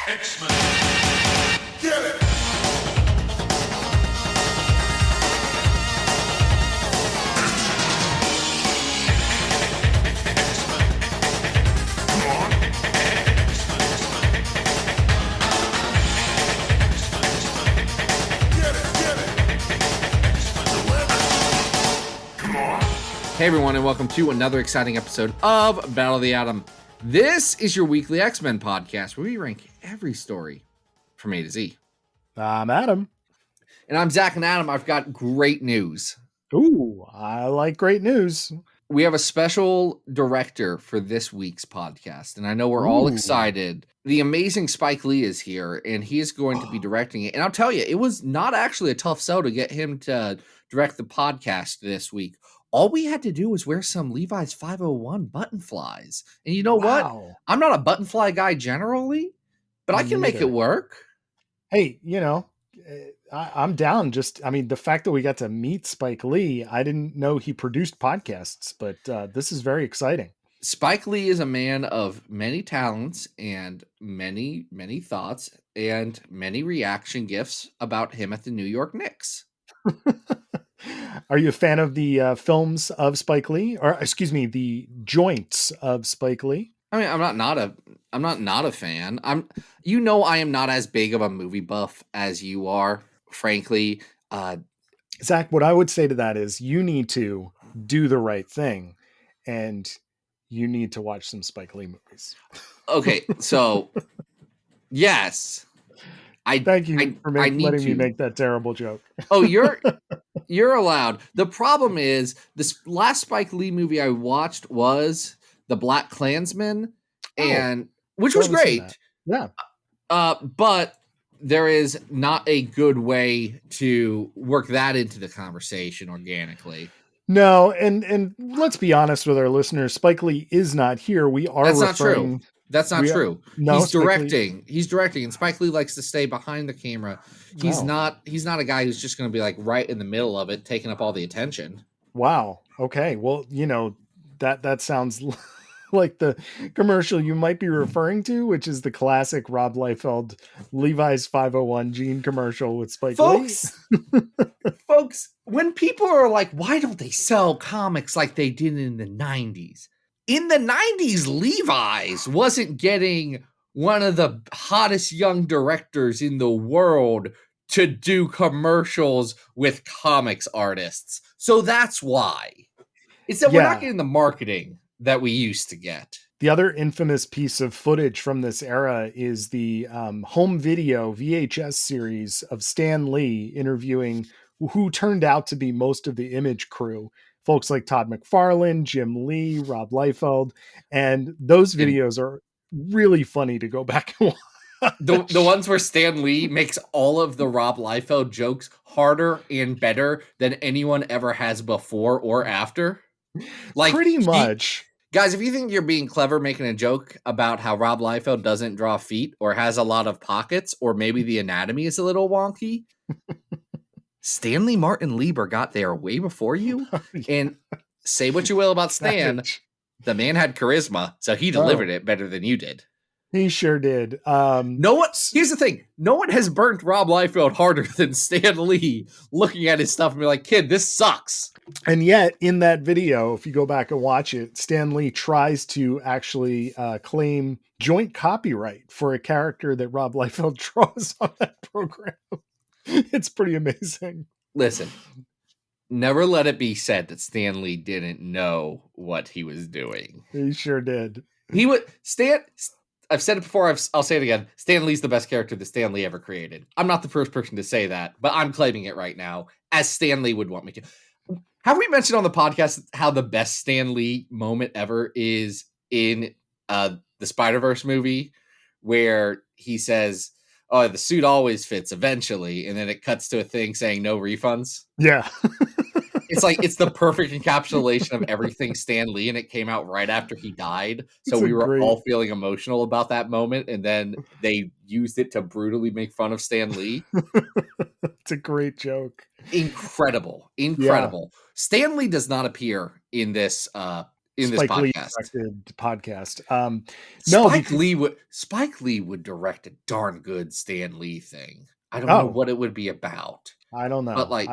X-Men. Get it! Hey everyone, and welcome to another exciting episode of Battle of the Atom. This is your weekly X-Men podcast where we rank every story from A to Z. I'm Adam. And I'm Zach, and Adam, I've got great news. Ooh, I like great news. We have a special director for this week's podcast, and I know we're all excited. The amazing Spike Lee is here, and he is going to be directing it. And I'll tell you, it was not actually a tough sell to get him to direct the podcast this week. All we had to do was wear some Levi's 501 button flies. And you know what? I'm not a button fly guy generally, but I can make it work. Hey, you know, I'm down. The fact that we got to meet Spike Lee, I didn't know he produced podcasts, but this is very exciting. Spike Lee is a man of many talents and many, many thoughts and many reaction gifts about him at the New York Knicks. Are you a fan of the films of Spike Lee, or excuse me, the joints of Spike Lee? I mean, I'm not a fan. I am not as big of a movie buff as you are, frankly. Zach, what I would say to that is you need to do the right thing and you need to watch some Spike Lee movies. Okay, so yes. Thank you for letting me make that terrible joke. Oh, you're allowed. The problem is this last Spike Lee movie I watched was The Black Klansman, which was great. Yeah. But there is not a good way to work that into the conversation organically. No, and let's be honest with our listeners. Spike Lee is not here. That's not true. That's not true. No, he's directing. He's directing, and Spike Lee likes to stay behind the camera. He's not a guy who's just going to be like right in the middle of it, taking up all the attention. Wow. Okay. Well, you know, that sounds like the commercial you might be referring to, which is the classic Rob Liefeld Levi's 501 jean commercial with Spike Lee. Folks, when people are like, why don't they sell comics like they did in the 90s? In the 90s, Levi's wasn't getting one of the hottest young directors in the world to do commercials with comics artists. So that's why. It's that we're not getting the marketing that we used to get. The other infamous piece of footage from this era is the home video VHS series of Stan Lee interviewing who turned out to be most of the Image crew. Folks like Todd McFarlane, Jim Lee, Rob Liefeld, and those videos are really funny to go back and watch. The ones where Stan Lee makes all of the Rob Liefeld jokes harder and better than anyone ever has before or after. Like pretty much. Guys, if you think you're being clever making a joke about how Rob Liefeld doesn't draw feet or has a lot of pockets or maybe the anatomy is a little wonky, Stanley Martin Lieber got there way before you. And say what you will about Stan, the man had charisma, so he delivered it better than you did. He sure did. Here's the thing. No one has burnt Rob Liefeld harder than Stan Lee looking at his stuff and be like, kid, this sucks. And yet in that video, if you go back and watch it, Stan Lee tries to actually claim joint copyright for a character that Rob Liefeld draws on that program. It's pretty amazing. Listen, never let it be said that Stan Lee didn't know what he was doing. He sure did. I've said it before, I'll say it again. Stan Lee's the best character that Stan Lee ever created. I'm not the first person to say that, but I'm claiming it right now, as Stan Lee would want me to. Have we mentioned on the podcast how the best Stan Lee moment ever is in the Spider-Verse movie, where he says, oh, the suit always fits eventually, and then it cuts to a thing saying no refunds? Yeah. It's like, it's the perfect encapsulation of everything Stan Lee, and it came out right after he died. So we were all feeling emotional about that moment, and then they used it to brutally make fun of Stan Lee. It's a great joke. Incredible. Yeah. Stan Lee does not appear in this in this Spike Lee podcast. directed podcast. No, Spike Lee would direct a darn good Stan Lee thing. I don't know Oh. what it would be about, I don't know. but like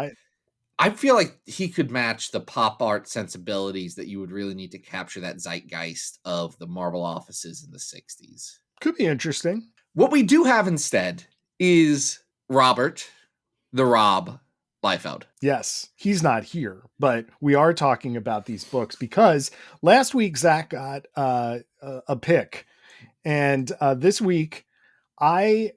I feel like he could match the pop art sensibilities that you would really need to capture that zeitgeist of the Marvel offices in the 60s. Could be interesting. What we do have instead is Robert, the Rob Liefeld. Yes, he's not here, but we are talking about these books because last week Zach got a pick, and this week I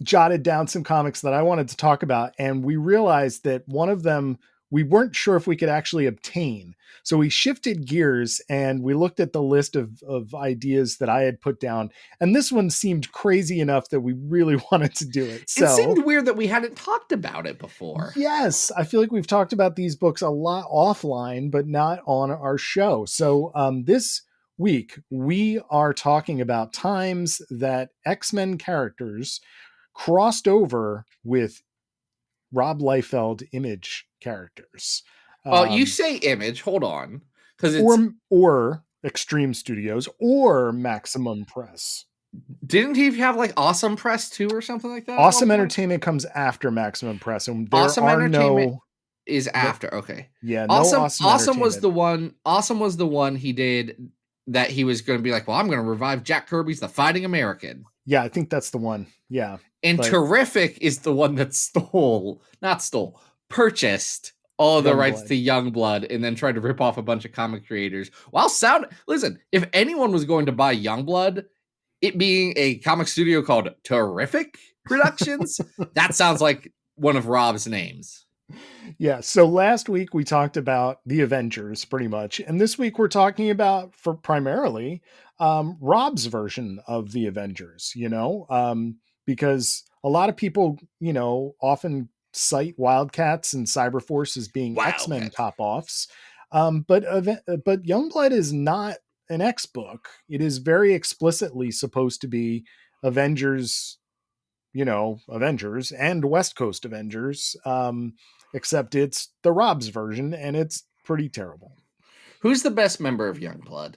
jotted down some comics that I wanted to talk about, and we realized that one of them we weren't sure if we could actually obtain. So we shifted gears and we looked at the list of ideas that I had put down, and this one seemed crazy enough that we really wanted to do it. So it seemed weird that we hadn't talked about it before. Yes, I feel like we've talked about these books a lot offline, but not on our show. So this week we are talking about times that X-Men characters crossed over with Rob Liefeld Image characters. You say Image, hold on. Because it's or Extreme Studios or Maximum Press. Didn't he have like Awesome Press too or something like that? Awesome Entertainment comes after Maximum Press, and there Awesome are Entertainment no is after. Okay. Yeah, Awesome was the one. Awesome was the one he did that he was going to be like, well, I'm going to revive Jack Kirby's The Fighting American. Yeah, I think that's the one. Yeah. And Terrific is the one that purchased all of the rights to Youngblood and then tried to rip off a bunch of comic creators. Listen, if anyone was going to buy Youngblood, it being a comic studio called Terrific Productions, that sounds like one of Rob's names. Yeah. So last week we talked about the Avengers pretty much. And this week we're talking about primarily Rob's version of the Avengers, because a lot of people, often cite Wildcats and Cyberforce as being X-Men top-offs. But Youngblood is not an X book. It is very explicitly supposed to be Avengers, Avengers and West Coast Avengers, except it's the Rob's version, and it's pretty terrible. Who's the best member of Youngblood?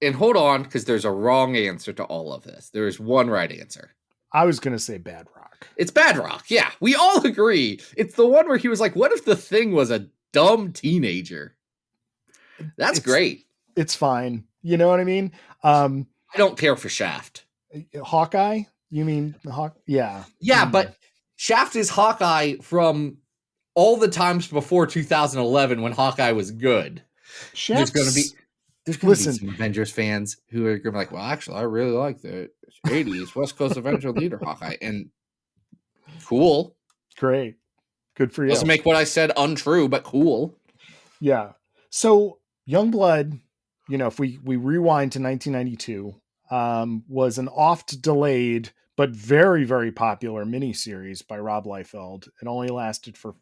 And hold on, because there's a wrong answer to all of this. There is one right answer. I was going to say Bad Rock. It's Bad Rock. Yeah, we all agree. It's the one where he was like, what if the Thing was a dumb teenager? That's great. It's fine. You know what I mean? I don't care for Shaft. Hawkeye? You mean Hawk? Yeah. Yeah, but Shaft is Hawkeye from all the times before 2011 when Hawkeye was good. There's going to be some Avengers fans who are going to be like, well, actually, I really like the 80s West Coast Avenger leader Hawkeye. And cool. Great. Good for you. Doesn't make what I said untrue, but cool. Yeah. So Youngblood, if we rewind to 1992, was an oft delayed but very, very popular miniseries by Rob Liefeld. It only lasted for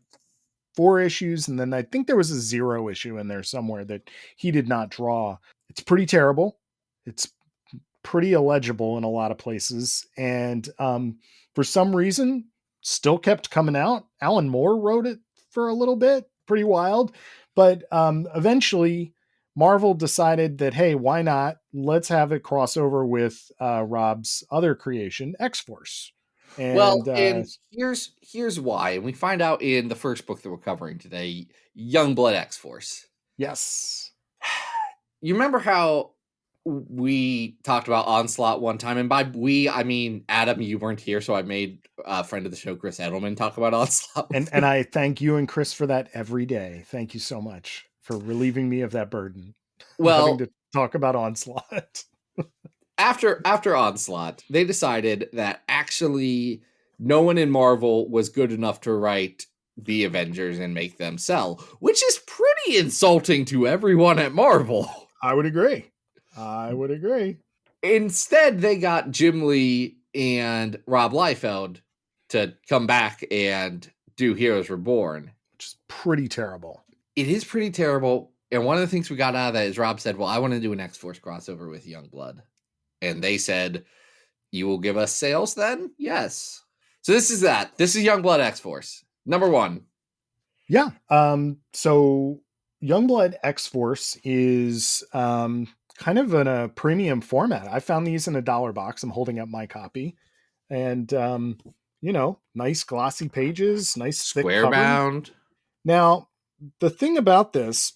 4 issues, and then I think there was a 0 issue in there somewhere that he did not draw. It's pretty terrible. It's pretty illegible in a lot of places, and for some reason, still kept coming out. Alan Moore wrote it for a little bit, pretty wild, but eventually Marvel decided that, hey, why not? Let's have it crossover with Rob's other creation, X-Force. And here's why. And we find out in the first book that we're covering today, Youngblood X-Force. Yes. You remember how we talked about Onslaught one time? And by we, I mean, Adam, you weren't here, so I made a friend of the show, Chris Edelman, talk about Onslaught. And I thank you and Chris for that every day. Thank you so much for relieving me of that burden. Well, having to talk about Onslaught. After Onslaught, they decided that actually no one in Marvel was good enough to write the Avengers and make them sell, which is pretty insulting to everyone at Marvel. I would agree. Instead, they got Jim Lee and Rob Liefeld to come back and do Heroes Reborn. Which is pretty terrible. It is pretty terrible. And one of the things we got out of that is Rob said, well, I want to do an X-Force crossover with Youngblood. And they said, you will give us sales then? Yes. So this is that. This is Youngblood X-Force. Number 1. Yeah. So Youngblood X-Force is kind of in a premium format. I found these in a $1 box. I'm holding up my copy. And, nice glossy pages, nice thick Square cover. bound. Now, the thing about this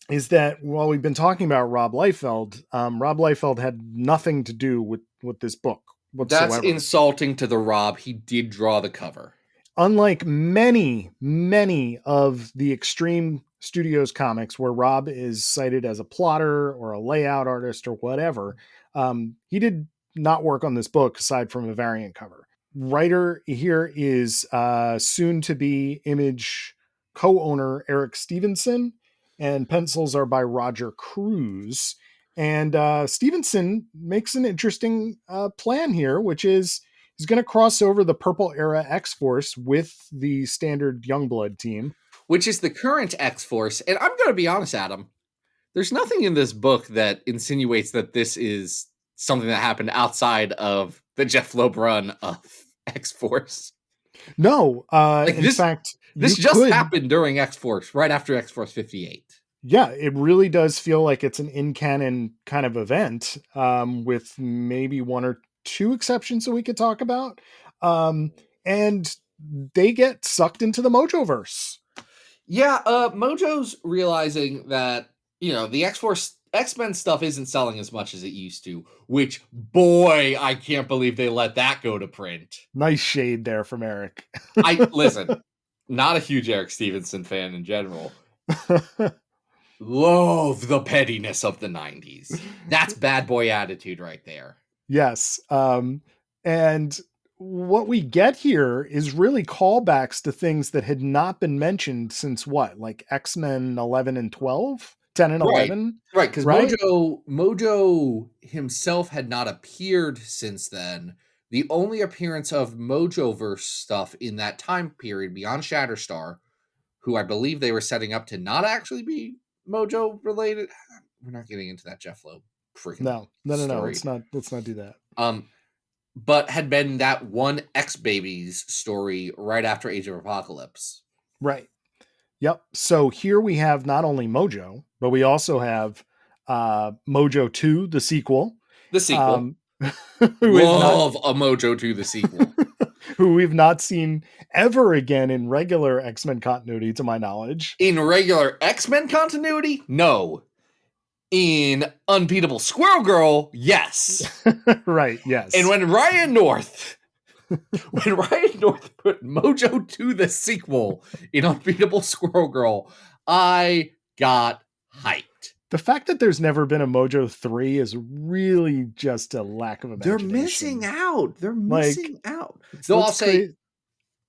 is that while we've been talking about Rob Liefeld, Rob Liefeld had nothing to do with this book whatsoever. That's insulting to the Rob. He did draw the cover. Unlike many, many of the Extreme Studios comics where Rob is cited as a plotter or a layout artist or whatever, he did not work on this book aside from a variant cover. Writer here is soon to be Image co-owner Eric Stevenson, and pencils are by Roger Cruz. And Stevenson makes an interesting plan here, which is he's going to cross over the Purple Era X-Force with the standard Youngblood team. Which is the current X-Force. And I'm going to be honest, Adam. There's nothing in this book that insinuates that this is something that happened outside of the Jeff Loeb run of X-Force. No, in fact, this just happened during X-Force, right after X-Force 58. Yeah, it really does feel like it's an in-canon kind of event, with maybe one or two exceptions that we could talk about. And they get sucked into the Mojoverse. Yeah, Mojo's realizing that, the X-Force X-Men stuff isn't selling as much as it used to, which, boy, I can't believe they let that go to print. Nice shade there from Eric. Listen, not a huge Eric Stevenson fan in general. Love the pettiness of the 90s. That's bad boy attitude right there. Yes. And what we get here is really callbacks to things that had not been mentioned since like X-Men 11 and 12? 10 and 11? Right, because Mojo himself had not appeared since then. The only appearance of Mojoverse stuff in that time period beyond Shatterstar, who I believe they were setting up to not actually be Mojo related. We're not getting into that Jeff Loeb freaking No. story. Let's not do that. But had been that one X-Babies story right after Age of Apocalypse. Right. Yep. So here we have not only Mojo, but we also have Mojo 2, the sequel. The sequel. Love a Mojo 2, the sequel. Who we've not seen ever again in regular X-Men continuity, to my knowledge. In regular X-Men continuity? No. In Unbeatable Squirrel Girl, yes. Right, yes. And when Ryan North put Mojo 2, the sequel in Unbeatable Squirrel Girl, I got hyped. The fact that there's never been a Mojo 3 is really just a lack of imagination. They're missing out. So I'll say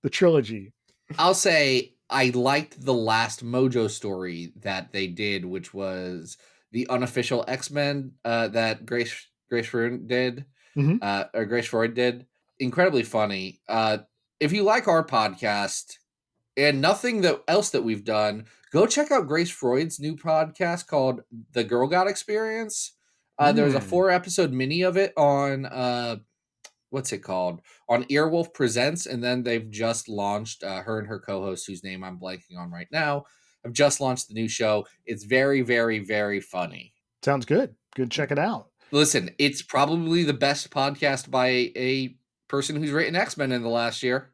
the trilogy. I'll say I liked the last Mojo story that they did, which was the unofficial X-Men that Grace Freud did, or Grace Freud did. Incredibly funny. If you like our podcast and nothing else that we've done, go check out Grace Freud's new podcast called The Girl God Experience. There's a 4-episode mini of it on what's it called? On Earwolf Presents, and then they've just launched her and her co-host, whose name I'm blanking on right now, have just launched the new show. It's very, very, very funny. Sounds good. Good, check it out. Listen, it's probably the best podcast by a person who's written X-Men in the last year.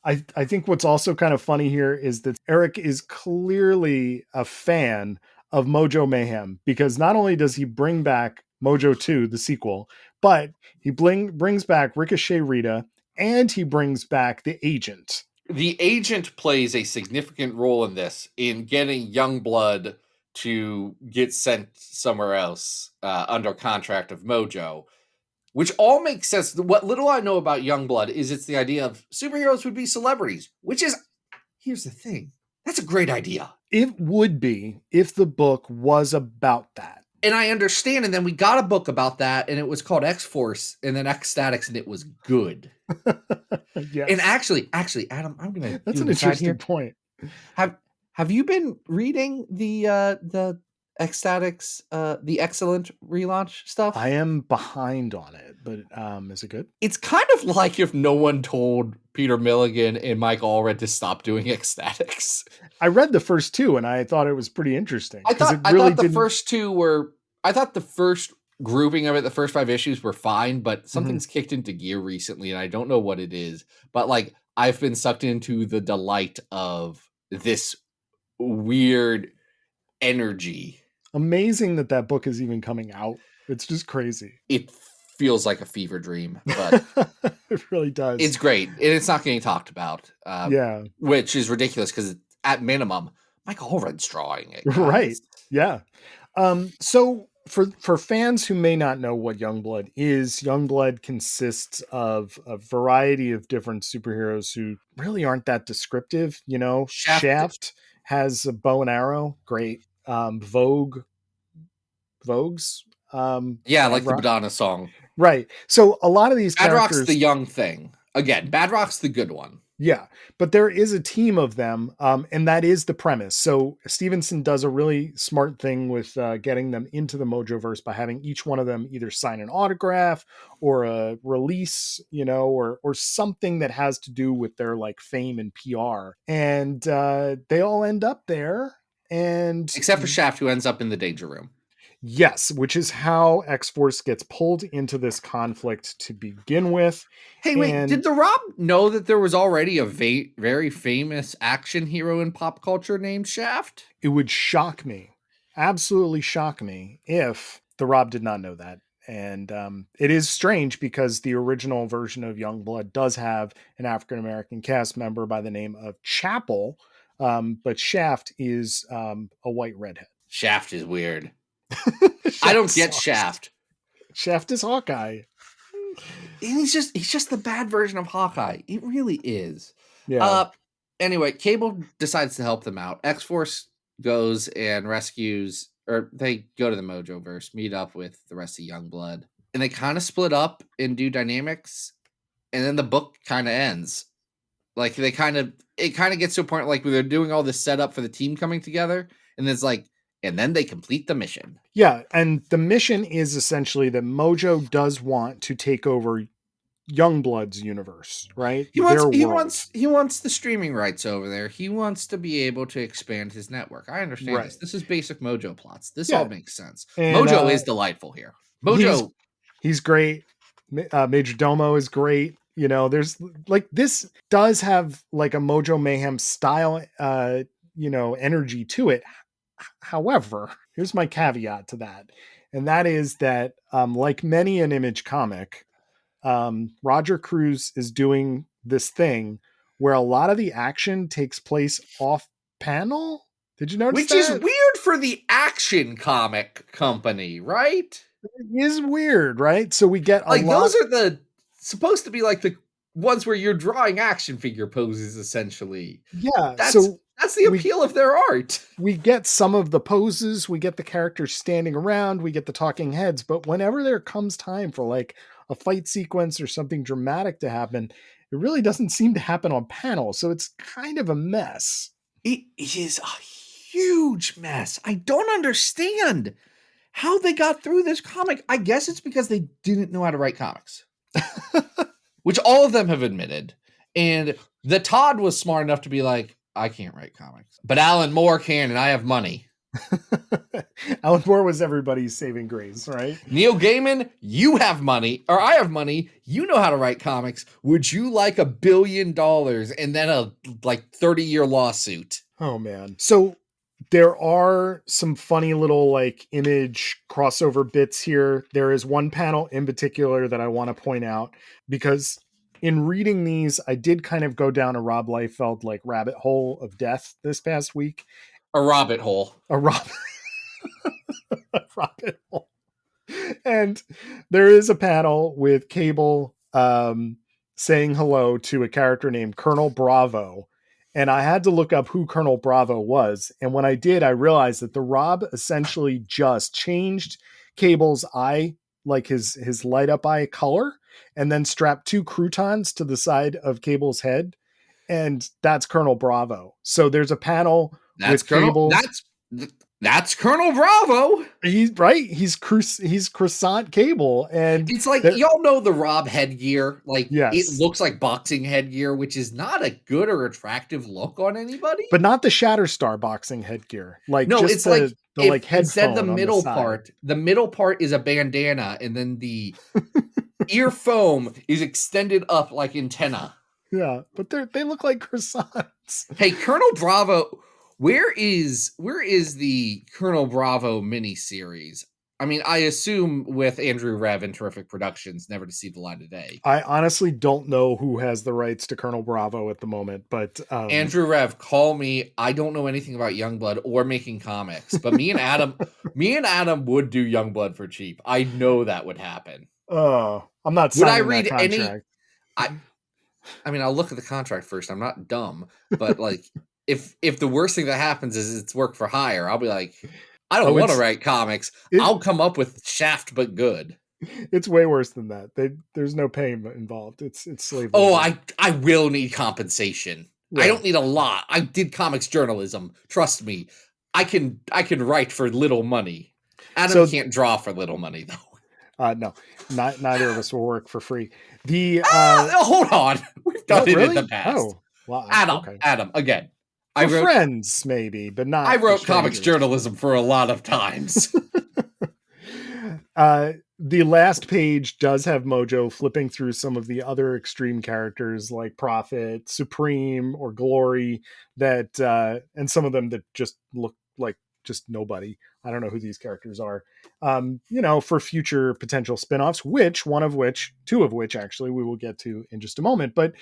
I think what's also kind of funny here is that Eric is clearly a fan of Mojo Mayhem, because not only does he bring back Mojo 2, the sequel, but he brings back Ricochet Rita, and he brings back the Agent. The Agent plays a significant role in this, in getting Youngblood to get sent somewhere else under contract of Mojo, which all makes sense. What little I know about Youngblood is it's the idea of superheroes would be celebrities, which is, here's the thing, that's a great idea. It would be if the book was about that. And I understand, and then we got a book about that, and it was called X-Force, and then X-Statics, and it was good. Yes. And actually, Adam, I'm gonna. That's an interesting point. Have you been reading the Ecstatics, the excellent relaunch stuff. I am behind on it, but is it good? It's kind of like if no one told Peter Milligan and Mike Allred to stop doing Ecstatics. I read the first two and I thought it was pretty interesting I because thought it really the didn't. first two were. I thought the first grouping of it, the first 5 issues were fine, but something's kicked into gear recently, and I don't know what it is. But like, I've been sucked into the delight of this weird energy. Amazing that book is even coming out. It's just crazy. It feels like a fever dream, but It really does. it's great, and it's not getting talked about. Yeah. Which is ridiculous because at minimum, Mike Allred's drawing it, guys. Right. Yeah. So for fans who may not know what Youngblood is, Youngblood consists of a variety of different superheroes who really aren't that descriptive. You know, Shaft has a bow and arrow. Great. Vogue's. Yeah, like the Madonna song. Right. So a lot of these characters. Badrock's the young thing. Again, Badrock's the good one. Yeah, but there is a team of them, and that is the premise. So Stevenson does a really smart thing with getting them into the Mojoverse by having each one of them either sign an autograph or a release, you know, or something that has to do with their like fame and PR. And they all end up there, and except for Shaft, who ends up in the danger room. Yes, which is how X-Force gets pulled into this conflict to begin with. Hey, wait, did the Rob know that there was already a very famous action hero in pop culture named Shaft? It would shock me, absolutely shock me, if the Rob did not know that. And it is strange because the original version of Youngblood does have an African-American cast member by the name of Chapel, but Shaft is a white redhead. Shaft is weird. I don't get Shaft. Shaft is Hawkeye. And he's just the bad version of Hawkeye. It really is. Yeah. Anyway, Cable decides to help them out. X-Force goes and rescues, or they go to the Mojoverse, meet up with the rest of Youngblood, and they kind of split up and do dynamics, and then the book kind of ends. Like it kind of gets to a point like where they're doing all this setup for the team coming together, and it's like, and then they complete the mission. Yeah, and the mission is essentially that Mojo does want to take over Youngblood's universe, right? He wants the streaming rights over there. He wants to be able to expand his network. I understand Right. this. This is basic Mojo plots. This all makes sense. And, Mojo is delightful here. Mojo, he's great. Major Domo is great. You know, there's like, this does have like a Mojo Mayhem style, you know, energy to it. However, here's my caveat to that. And that is that, like many an Image comic, Roger Cruz is doing this thing where a lot of the action takes place off panel. Did you notice that? Which is weird for the Action Comic Company, right? It is weird, right? So we get those are supposed to be like the ones where you're drawing action figure poses, essentially. Yeah, that's the appeal of their art. We get some of the poses, we get the characters standing around, we get the talking heads, but whenever there comes time for like a fight sequence or something dramatic to happen, it really doesn't seem to happen on panel. So it's kind of a mess. It is a huge mess. I don't understand how they got through this comic. I guess it's because they didn't know how to write comics, which all of them have admitted. And the Todd was smart enough to be like, I can't write comics, but Alan Moore can, and I have money. Alan Moore was everybody's saving grace, right? Neil Gaiman, you have money, or I have money. You know how to write comics. Would you like $1 billion and then a 30-year lawsuit? Oh man. So there are some funny little like Image crossover bits here. There is one panel in particular that I want to point out because in reading these, I did kind of go down a Rob Liefeld like rabbit hole of death this past week. A rabbit hole. A rabbit hole. And there is a panel with Cable saying hello to a character named Colonel Bravo. And I had to look up who Colonel Bravo was. And when I did, I realized that the Rob essentially just changed Cable's eye, like his light up eye color, and then strapped 2 croutons to the side of Cable's head. And that's Colonel Bravo. So there's a panel with Cable. That's Colonel Bravo. He's right. He's croissant cable, and It's like, y'all know the Rob headgear. Like, it yes, looks like boxing headgear, which is not a good or attractive look on anybody. but not the Shatterstar boxing headgear. Like No, just it's like the if like instead headphone on the side. the middle part is a bandana, and then the ear foam is extended up like antenna. Yeah, but they look like croissants. Hey, Colonel Bravo, where is the Colonel Bravo miniseries? I mean, I assume with Andrew Rev and Terrific Productions, never to see the light of day. I honestly don't know who has the rights to Colonel Bravo at the moment, but Andrew Rev, call me. I don't know anything about Youngblood or making comics, but me and Adam would do Youngblood for cheap. I know that would happen. I'm not Would I signing read that contract. I mean, I'll look at the contract first. I'm not dumb, but like, if the worst thing that happens is it's work for hire, I'll be like, I don't want to write comics. I'll come up with Shaft, but good. It's way worse than that. There's no pay involved. It's slave labor. Oh, I will need compensation. Yeah. I don't need a lot. I did comics journalism. Trust me. I can write for little money. Adam can't draw for little money though. No, neither of us will work for free. Hold on, we've done it in the past. Oh, well, Adam, again. I wrote friends, maybe, but not. I wrote comics journalism for a lot of times. The last page does have Mojo flipping through some of the other extreme characters like Prophet, Supreme, or Glory that, and some of them that just look like just nobody. I don't know who these characters are, for future potential spinoffs, two of which actually we will get to in just a moment. But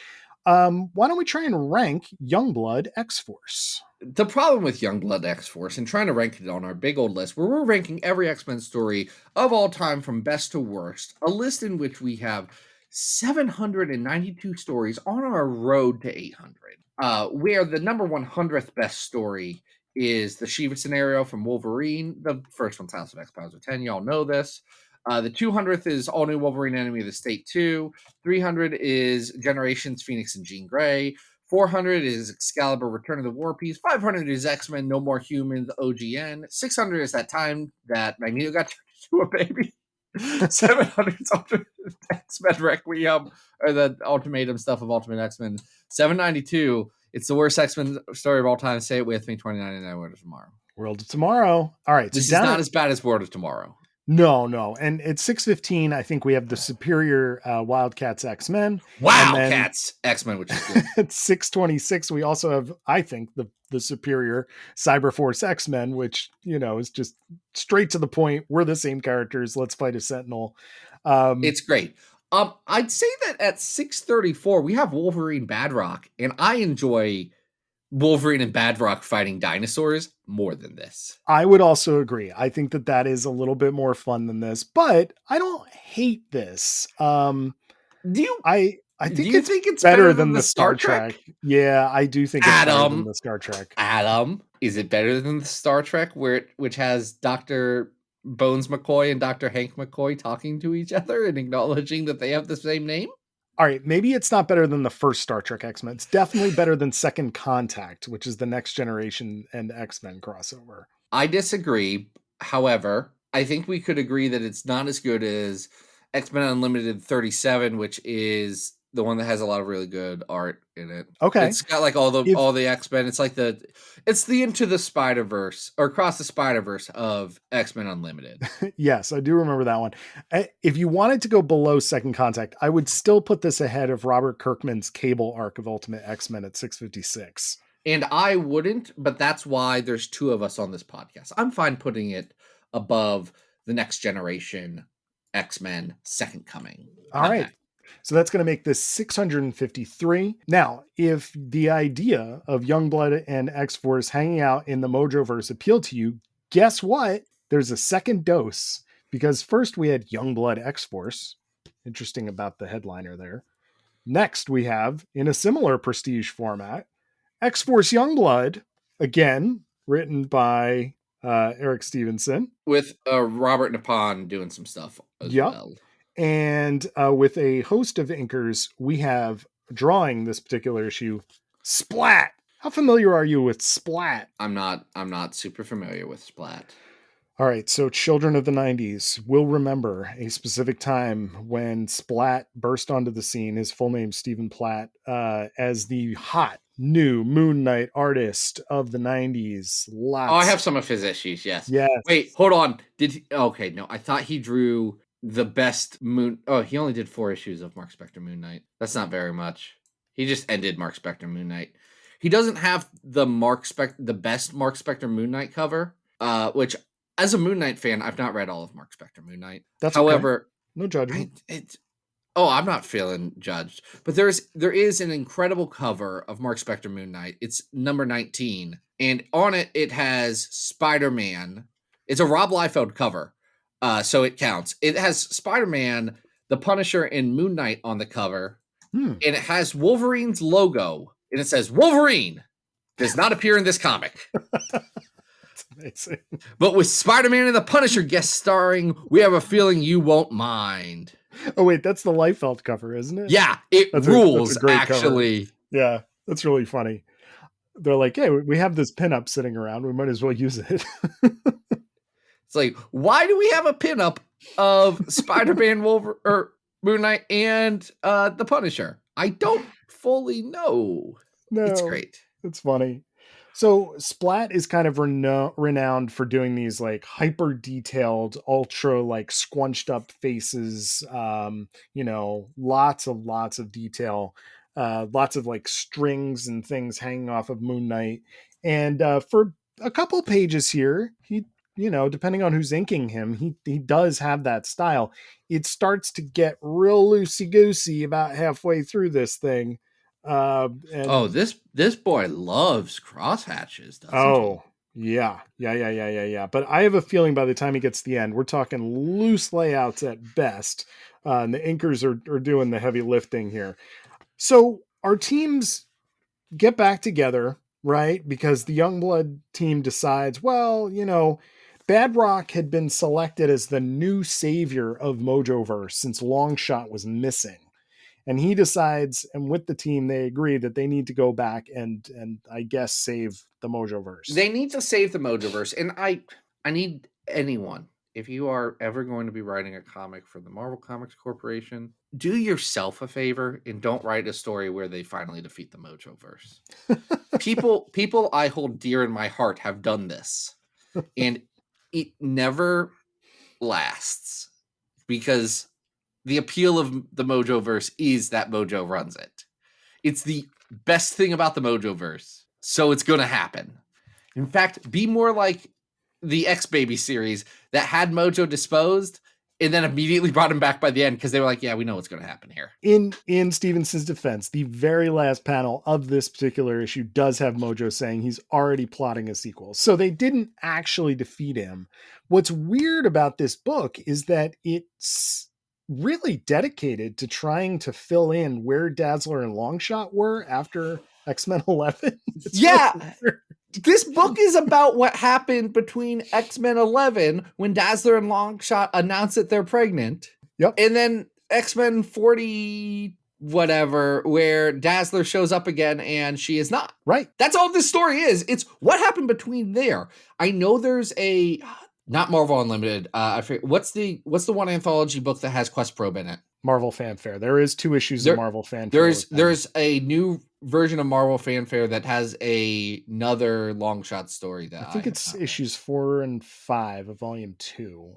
why don't we try and rank Youngblood X-Force? The problem with Youngblood X-Force and trying to rank it on our big old list, where we're ranking every X-Men story of all time from best to worst, a list in which we have 792 stories on our road to 800, where the number 100th best story is the Shiva scenario from Wolverine. The first one's House of X Powers of 10. Y'all know this. The 200th is All New Wolverine Enemy of the State 2. 300 is Generations Phoenix and Jean Grey. 400 is Excalibur Return of the War Piece. 500 is X-Men No More Humans OGN. 600 is that time that Magneto got turned into a baby. 700 is X-Men Requiem, or the Ultimatum stuff of Ultimate X-Men. 792, it's the worst X-Men story of all time. Say it with me, 2099 World of Tomorrow. World of Tomorrow. All right. This is not as bad as World of Tomorrow. No. And at 615, I think we have the superior Wildcats X-Men. Wildcats X-Men, which is good. At 626, we also have, I think, the superior Cyberforce X-Men, which, is just straight to the point. We're the same characters. Let's fight a Sentinel. It's great. I'd say that at 634, we have Wolverine Badrock, and I enjoy Wolverine and Badrock fighting dinosaurs more than this. I would also agree. I think that is a little bit more fun than this, but I don't hate this. I think it's better than the Star Trek. Yeah, I do think it's better than the Star Trek. Adam, is it better than the Star Trek which has Dr. Bones McCoy and Dr. Hank McCoy talking to each other and acknowledging that they have the same name? All right, maybe it's not better than the first Star Trek X-Men. It's definitely better than Second Contact, which is the Next Generation and X-Men crossover. I disagree. However, I think we could agree that it's not as good as X-Men Unlimited 37, which is the one that has a lot of really good art in it. Okay. It's got like all the X-Men. It's like it's the Into the Spider-Verse or Across the Spider-Verse of X-Men Unlimited. Yes, I do remember that one. If you wanted to go below Second Contact, I would still put this ahead of Robert Kirkman's Cable arc of Ultimate X-Men at 656. And I wouldn't, but that's why there's two of us on this podcast. I'm fine putting it above the Next Generation X-Men Second Coming. All right. So that's going to make this 653. Now, if the idea of Youngblood and X-Force hanging out in the Mojoverse appealed to you, guess what? There's a second dose, because first we had Youngblood X-Force. Interesting about the headliner there. Next, we have, in a similar prestige format, X-Force Youngblood, again, written by Eric Stevenson. With Robert Nippon doing some stuff as well. And with a host of inkers, we have drawing this particular issue, Splat, How familiar are you with Splat? I'm not super familiar with Splat. All right, so children of the 90s will remember a specific time when Splat burst onto the scene, his full name Stephen Platt, as the hot new Moon Knight artist of the 90s. Oh, I have some of his issues, yes. Yes. Wait, hold on. Did he, okay, no, I thought he drew the best Moon. Oh, he only did 4 issues of Mark Spector Moon Knight. That's not very much. He just ended Mark Spector Moon Knight. He doesn't have the best Mark Spector Moon Knight cover, which as a Moon Knight fan, I've not read all of Mark Spector Moon Knight. That's However, okay. No judgment. I'm not feeling judged. But there is an incredible cover of Mark Spector Moon Knight. It's number 19. And on it has Spider-Man. It's a Rob Liefeld cover. So it counts. It has Spider-Man, the Punisher, and Moon Knight on the cover. And it has Wolverine's logo. And it says, Wolverine does not appear in this comic. That's amazing. But with Spider-Man and the Punisher guest starring, we have a feeling you won't mind. Oh, wait, that's the Liefeld cover, isn't it? Yeah, that's rules, a great actually. Cover. Yeah, that's really funny. They're like, hey, we have this pinup sitting around. We might as well use it. It's like, why do we have a pinup of Spider-Man, or Moon Knight, and the Punisher? I don't fully know. No, it's great. It's funny. So Splat is kind of renowned for doing these like hyper detailed, ultra like squunched up faces. Lots of detail, lots of like strings and things hanging off of Moon Knight. And for a couple pages here, he, depending on who's inking him, he does have that style. It starts to get real loosey goosey about halfway through this thing. This boy loves crosshatches, doesn't he? Yeah. But I have a feeling by the time he gets to the end, we're talking loose layouts at best. And the inkers are doing the heavy lifting here. So our teams get back together, right? Because the Youngblood team decides, well, Bad Rock had been selected as the new savior of Mojoverse since Longshot was missing. And he decides, and with the team, they agree that they need to go back and I guess save the Mojoverse. They need to save the Mojoverse. And I need anyone, if you are ever going to be writing a comic for the Marvel Comics Corporation, do yourself a favor and don't write a story where they finally defeat the Mojoverse. People I hold dear in my heart have done this. And it never lasts because the appeal of the Mojoverse is that Mojo runs it. It's the best thing about the Mojoverse. So it's going to happen. In fact, be more like the X-Baby series that had Mojo disposed and then immediately brought him back by the end because they were like, yeah, we know what's going to happen here. In Stevenson's defense, the very last panel of this particular issue does have Mojo saying he's already plotting a sequel. So they didn't actually defeat him. What's weird about this book is that it's really dedicated to trying to fill in where Dazzler and Longshot were after X-Men 11. Yeah. Really this book is about what happened between X-Men 11 when Dazzler and Longshot announced that they're pregnant. Yep. And then X-Men 40 whatever, where Dazzler shows up again and she is not. Right. That's all this story is. It's what happened between there. I know there's not Marvel Unlimited. I forget, what's the one anthology book that has Quest Probe in it? Marvel Fanfare. There is 2 issues of Marvel Fanfare. There's a new version of Marvel Fanfare that has another Longshot story that I think it's issues 4 and 5 of volume 2.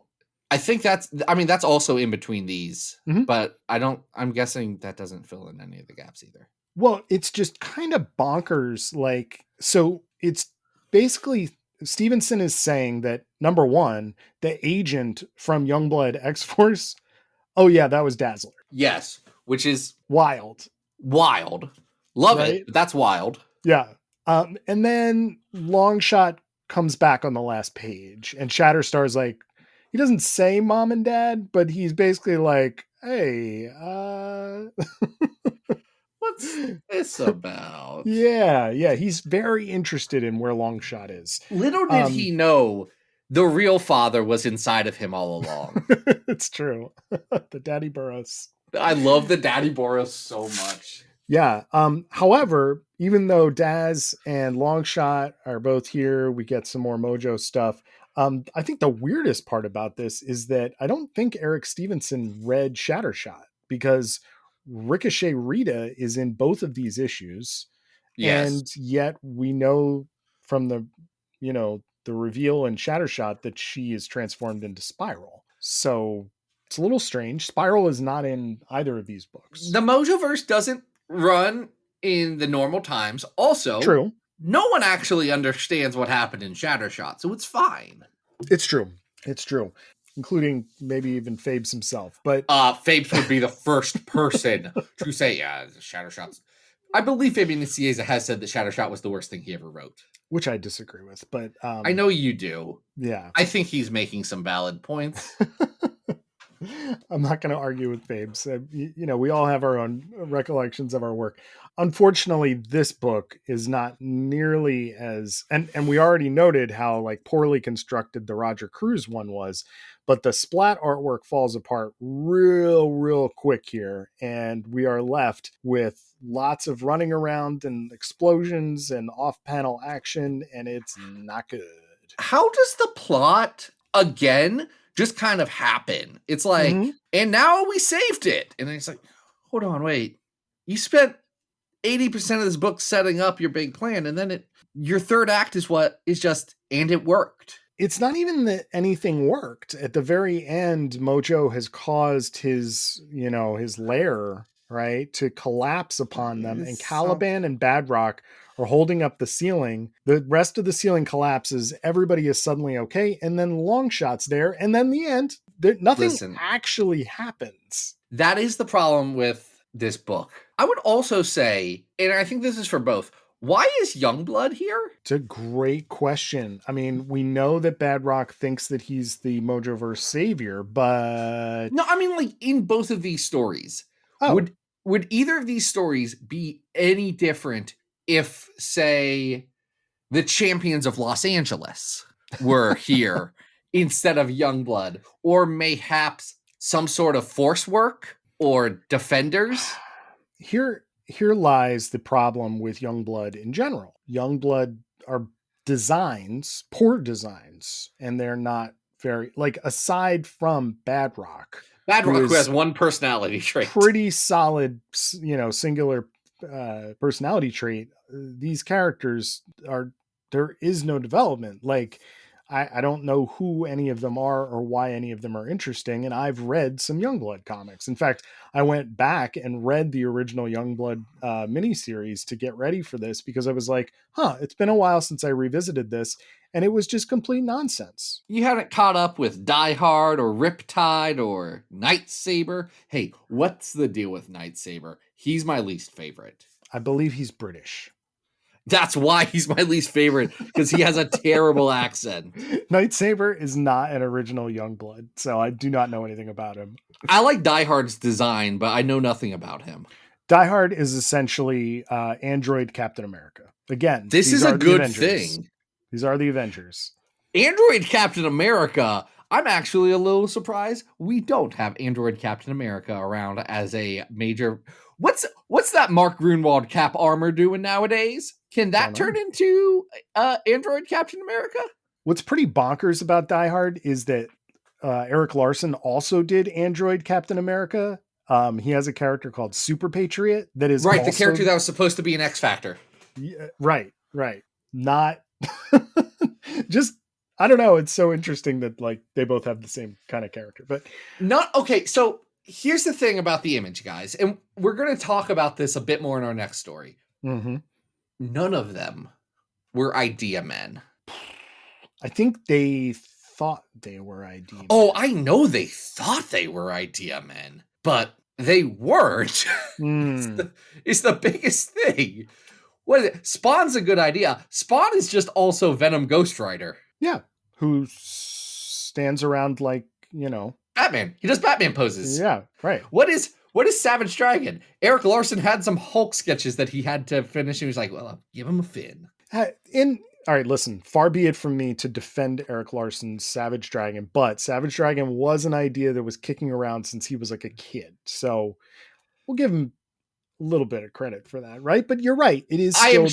I think that's also in between these, but I'm guessing that doesn't fill in any of the gaps either. Well, it's just kind of bonkers. Like, so it's basically Stevenson is saying that number one, the agent from Youngblood X-Force, oh yeah, that was Dazzler. Yes, which is wild. Love it, but that's wild. Yeah. And then Longshot comes back on the last page, and Shatterstar's like, he doesn't say mom and dad, but he's basically like, hey, what's this about? Yeah. He's very interested in where Longshot is. Little did he know the real father was inside of him all along. It's true. The Daddy Burroughs. I love the Daddy Boros so much. Yeah. However, even though Daz and Longshot are both here, we get some more Mojo stuff. I think the weirdest part about this is that I don't think Eric Stevenson read Shattershot because Ricochet Rita is in both of these issues. Yes. And yet we know from the reveal in Shattershot that she is transformed into Spiral. So it's a little strange. Spiral is not in either of these books. The Mojoverse doesn't run in the normal times. Also, True. no one actually understands what happened in Shattershot, so it's fine. It's true. It's true. Including maybe even Fabes himself. But Fabes would be the first person to say, yeah, Shattershot's. I believe Fabian Nicieza has said that Shattershot was the worst thing he ever wrote. which I disagree with. But I know you do. Yeah. I think he's making some valid points. I'm not going to argue with Fabes. We all have our own recollections of our work. Unfortunately, this book is not nearly as, and we already noted how like poorly constructed the Roger Cruz one was, but the splat artwork falls apart real quick here. And we are left with lots of running around and explosions and off panel action. And it's not good. How does the plot, again, just kind of happen? It's like, Mhm. and now we saved it. And it's like, hold on, wait. You spent 80% of this book setting up your big plan, and then your third act is what is just, and it worked. It's not even that anything worked. At the very end, Mojo has caused his lair, right, to collapse upon them, and Caliban and Badrock are holding up the ceiling. The rest of the ceiling collapses. Everybody is suddenly okay, and then Longshot's there, and then the end. Nothing actually happens. That is the problem with this book. I would also say, and I think this is for both, why is Youngblood here? It's a great question. I mean, we know that Badrock thinks that he's the Mojoverse savior, but no, I mean, like in both of these stories, would either of these stories be any different if, say, the champions of Los Angeles were here instead of Youngblood, or mayhaps some sort of force work or defenders? Here lies the problem with Youngblood in general. Youngblood are poor designs, and they're not very, like, aside from Badrock. Badrock, who has one personality trait. Pretty solid, singular personality trait. These characters there is no development. Like, I don't know who any of them are or why any of them are interesting. And I've read some Youngblood comics. In fact, I went back and read the original Youngblood miniseries to get ready for this because I was like, it's been a while since I revisited this. And it was just complete nonsense. You haven't caught up with Die Hard or Riptide or Night Saber? Hey, what's the deal with Night Saber? He's my least favorite. I believe he's British. That's why he's my least favorite, because he has a terrible accent. Night Saber is not an original Youngblood, so I do not know anything about him. I like Die Hard's design, but I know nothing about him. Die Hard is essentially Android Captain America. Again, this is a good thing. These are the Avengers. Android Captain America. I'm actually a little surprised we don't have Android Captain America around as a major. What's that Mark Grunwald cap armor doing nowadays? Can that turn into Android Captain America? What's pretty bonkers about Die Hard is that Eric Larson also did Android Captain America. He has a character called Super Patriot that is right. The character that was supposed to be an X Factor. Yeah, right. Not just. I don't know. It's so interesting that like they both have the same kind of character, but not okay. So here's the thing about the Image, guys, and we're going to talk about this a bit more in our next story. Mm-hmm. None of them were Idea Men. I think they thought they were Idea Men. Oh, I know they thought they were Idea Men, but they weren't. It's the biggest thing. What is it? Spawn's a good idea. Spawn is just also Venom Ghost Rider. Yeah, who stands around like, Batman. He does Batman poses. Yeah, right. What is Savage Dragon? Eric Larson had some Hulk sketches that he had to finish. And he was like, well, I'll give him a fin. All right, listen, far be it from me to defend Eric Larson's Savage Dragon, but Savage Dragon was an idea that was kicking around since he was like a kid. So we'll give him a little bit of credit for that, right? But you're right. It is I still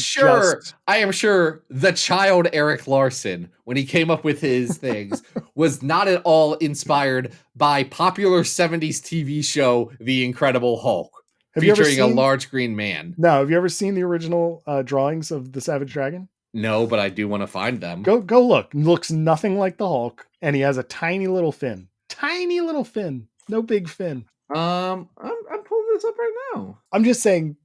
am sure the child Eric Larson, when he came up with his things, was not at all inspired by popular 70s TV show The Incredible Hulk, featuring a large green man. No, have you ever seen the original drawings of the Savage Dragon? No, but I do want to find them. Go look. Looks nothing like the Hulk, and he has a tiny little fin. Tiny little fin. No big fin. I'm pulling this up right now. I'm just saying,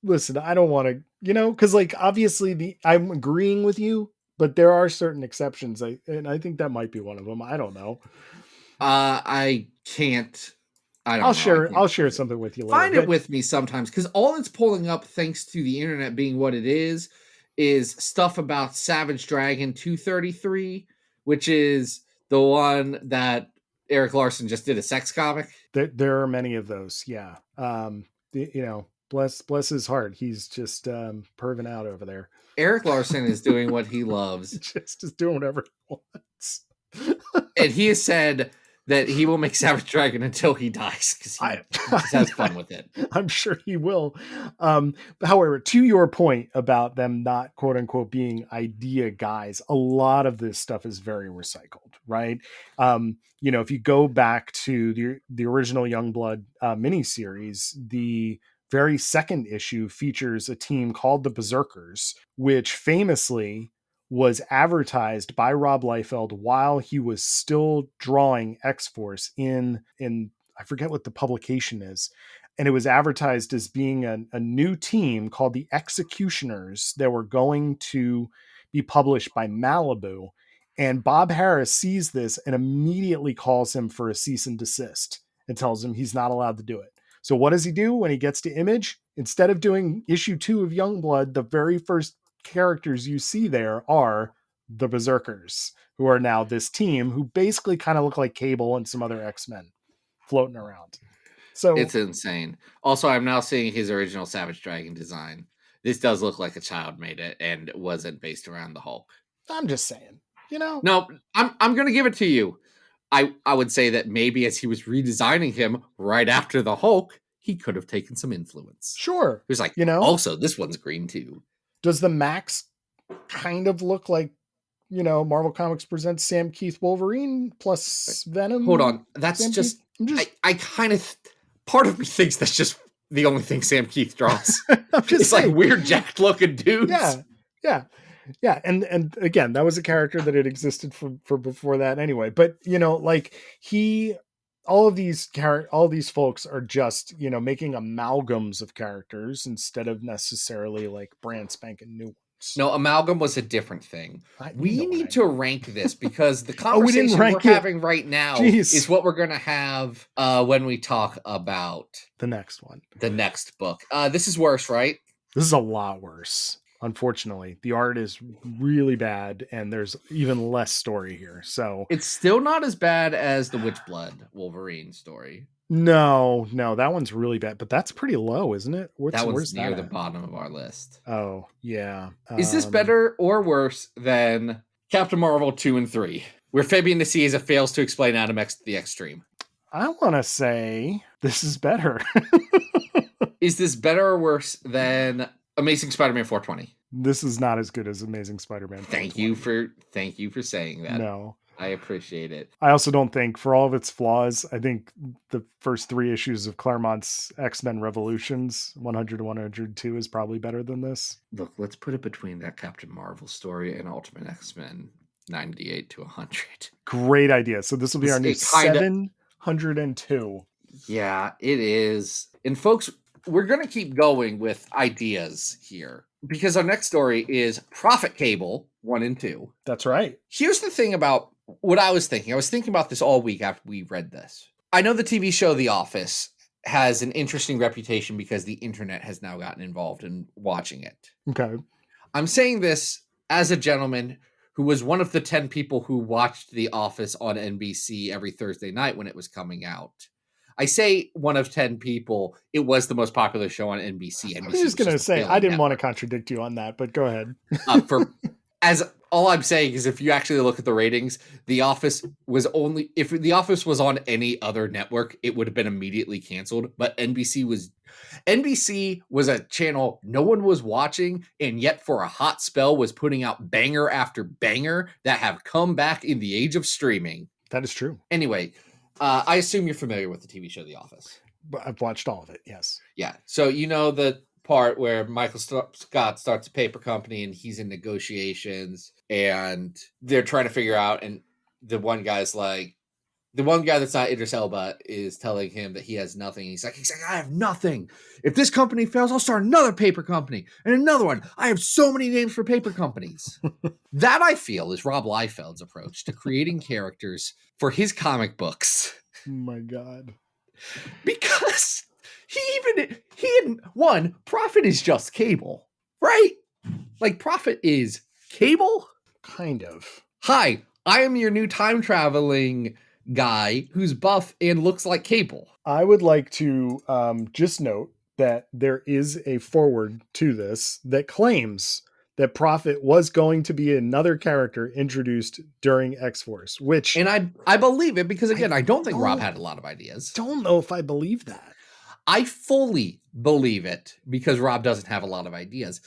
listen, I don't want to, because like obviously I'm agreeing with you, but there are certain exceptions, and I think that might be one of them. I don't know. I can't. I'll share something with you later. Find it with me sometimes, because all it's pulling up, thanks to the internet being what it is stuff about Savage Dragon 233, which is the one that Eric Larson just did a sex comic. There are many of those. Yeah. Bless his heart. He's just perving out over there. Eric Larson is doing what he loves. Just is doing whatever he wants. And he has said that he will make Savage Dragon until he dies, because he just has fun with it. I'm sure he will. However, to your point about them not, quote unquote, being idea guys, a lot of this stuff is very recycled, right? If you go back to the original Youngblood miniseries, the very second issue features a team called the Berserkers, which famously was advertised by Rob Liefeld while he was still drawing X-Force in I forget what the publication is. And it was advertised as being a new team called the Executioners that were going to be published by Malibu. And Bob Harris sees this and immediately calls him for a cease and desist and tells him he's not allowed to do it. So what does he do when he gets to Image? Instead of doing issue 2 of Youngblood, the very first characters you see there are the Berserkers, who are now this team who basically kind of look like Cable and some other X-Men floating around. So it's insane. Also, I'm now seeing his original Savage Dragon design. This does look like a child made it and wasn't based around the Hulk. I'm just saying, No, I'm going to give it to you. I would say that maybe as he was redesigning him right after the Hulk, he could have taken some influence. Sure. He was like, also, this one's green too. Does the Max kind of look like, Marvel Comics presents Sam Keith Wolverine plus Venom? Hold on. That's just I kind of, part of me thinks that's just the only thing Sam Keith draws. It's saying, like weird jacked looking dudes. Yeah. And again, that was a character that had existed for before that anyway. But, all of these folks are just, making amalgams of characters instead of necessarily like brand spanking new ones. No, amalgam was a different thing. We need to rank this, because the conversation we're having right now is what we're going to have when we talk about the next one, the next book. This is worse, right? This is a lot worse. Unfortunately, the art is really bad, and there's even less story here. So it's still not as bad as the Witchblood Wolverine story. No, that one's really bad, but that's pretty low, isn't it? That one's near the bottom of our list. Oh, yeah. Is this better or worse than Captain Marvel 2 and 3, where Fabian Nicieza fails to explain Adam X to the extreme? I want to say this is better. Is this better or worse than Amazing Spider-Man 420? This is not as good as Amazing Spider-Man 420. Thank you for saying that. No. I appreciate it. I also don't think, for all of its flaws, I think the first 3 issues of Claremont's X-Men Revolutions, 100 to 102, is probably better than this. Look, let's put it between that Captain Marvel story and Ultimate X-Men 98 to 100. Great idea. So this will be our new 702. Yeah, it is. And folks, we're going to keep going with ideas here, because our next story is Prophet Cable 1 and 2. That's right. Here's the thing about what I was thinking. I was thinking about this all week after we read this. I know the TV show The Office has an interesting reputation because the internet has now gotten involved in watching it. Okay. I'm saying this as a gentleman who was one of the 10 people who watched The Office on NBC every Thursday night when it was coming out. I say one of 10 people. It was the most popular show on NBC. I was just going to say, I didn't want to contradict you on that, but go ahead. All I'm saying is, if you actually look at the ratings, The Office was only, if The Office was on any other network, it would have been immediately canceled. But NBC was NBC was a channel no one was watching, and yet for a hot spell was putting out banger after banger that have come back in the age of streaming. That is true. Anyway, I assume you're familiar with the TV show The Office. But I've watched all of it, yes. Yeah. So you know the part where Michael Scott starts a paper company and he's in negotiations and they're trying to figure out, and the one guy's like, the one guy that's not Idris Elba is telling him that he has nothing. He's like, I have nothing. If this company fails, I'll start another paper company and another one. I have so many names for paper companies. That, I feel, is Rob Liefeld's approach to creating characters for his comic books. Oh my God. Because one, Prophet is just Cable, right? Like, Prophet is Cable? Kind of. Hi, I am your new time traveling guy who's buff and looks like Cable. I would like to just note that there is a forward to this that claims that Prophet was going to be another character introduced during X-Force, which... And I believe it because, again, I don't think Rob had a lot of ideas. Don't know if I believe that. I fully believe it because Rob doesn't have a lot of ideas.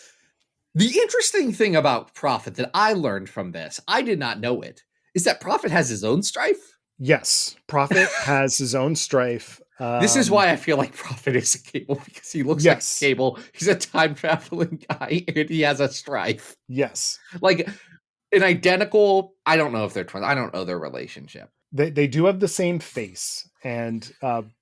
The interesting thing about Prophet that I learned from this, I did not know it, is that Prophet has his own strife. Yes, Prophet has his own strife. This is why I feel like Prophet is a Cable, because he looks like Cable. He's a time traveling guy and he has a strife. Yes. Like an identical, I don't know if they're twins. I don't know their relationship. They do have the same face. And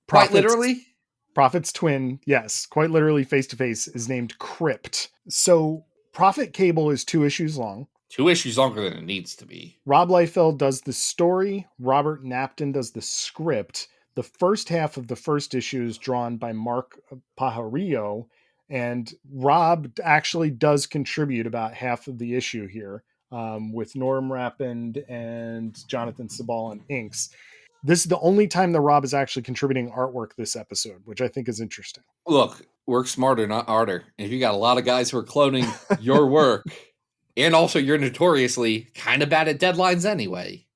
quite literally? Prophet's twin, yes, quite literally face to face, is named Crypt. So Prophet Cable is 2 issues long. 2 issues longer than it needs to be. Rob Liefeld does the story. Robert Napton does the script. The first half of the first issue is drawn by Mark Pajarillo, and Rob actually does contribute about half of the issue here, with Norm Rappend and Jonathan Sabal on inks. This is the only time that Rob is actually contributing artwork this episode, which I think is interesting. Look, work smarter, not harder. And if you got a lot of guys who are cloning your work, and also you're notoriously kind of bad at deadlines anyway.